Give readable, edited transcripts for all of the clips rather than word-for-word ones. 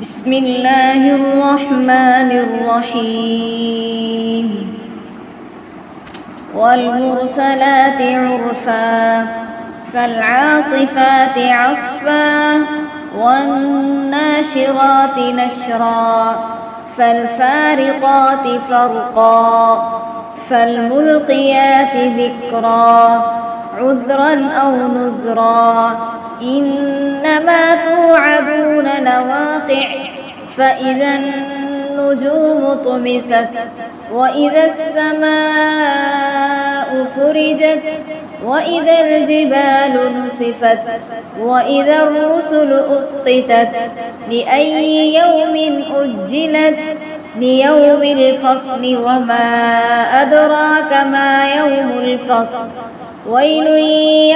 بسم الله الرحمن الرحيم والمرسلات عرفا فالعاصفات عصفا والناشرات نشرا فالفارقات فرقا فالملقيات ذكرا عذرا أو نذرا إنما توعدون لواقع فإذا النجوم طمست وإذا السماء فرجت وإذا الجبال نسفت وإذا الرسل أقتت لأي يوم أجلت ليوم الفصل وما أدراك ما يوم الفصل ويل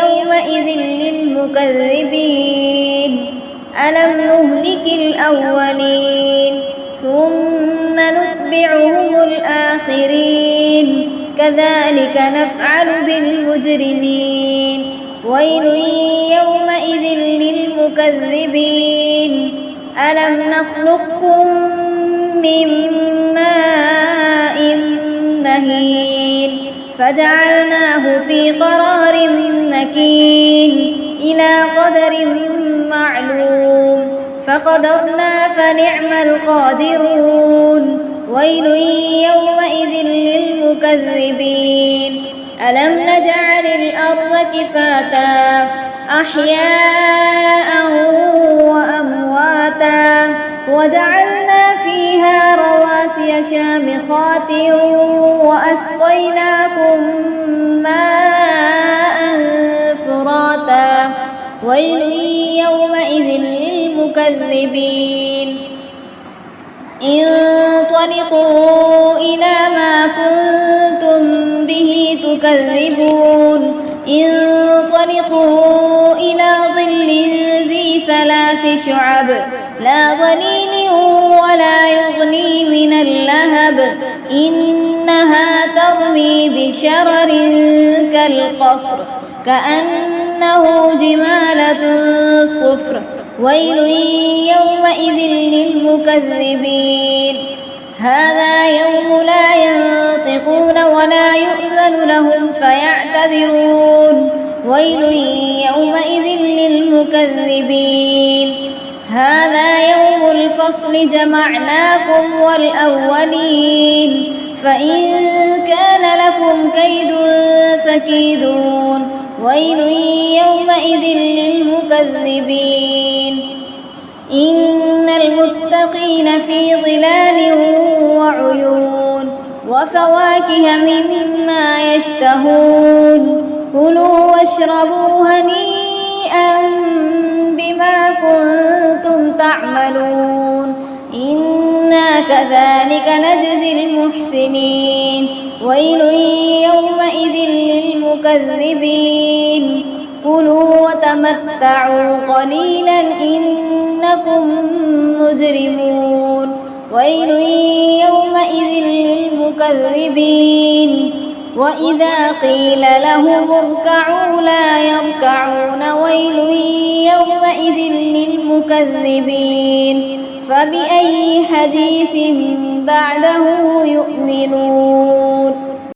يومئذ للمكذبين ألم نهلك الأولين ثم نتبعهم الآخرين كذلك نفعل بالمجرمين ويل يومئذ للمكذبين ألم نخلقكم من ماء مهين فجعلناه في قرار مكين إلى قدر معلوم فقدرنا فنعم القادرون ويل يومئذ للمكذبين ألم نجعل الأرض كفاتا أحياء وأمواتا وجعلنا فيها رواسي شامخات وأسقيناكم ماء فراتا ويل يومئذ للمكذبين انطلقوا إلى ما كنتم به تكذبون انطلقوا إلى ظل ذي ثلاث شعب لا ظليل ولا يغني من اللهب إنها ترمي بشرر كالقصر كأنه جمالة صفر ويل يومئذ للمكذبين هذا يوم لا ينطقون ولا يؤذن لهم فيعتذرون ويل يومئذ للمكذبين هذا يوم الفصل جمعناكم والأولين فإن كان لكم كيد فكيدون ويل يومئذ للمكذبين إن المتقين في ظلال وعيون وفواكه مما يشتهون كلوا واشربوا هنيئا بما كنتم تعملون إنا كذلك نجزي المحسنين ويل يومئذ للمكذبين كلوا وتمتعوا قليلا إنكم مجرمون ويل يومئذ للمكذبين وإذا قيل لهم اركعوا لا يركعون ويل يومئذ للمكذبين فبأي حديث بعده يؤمنون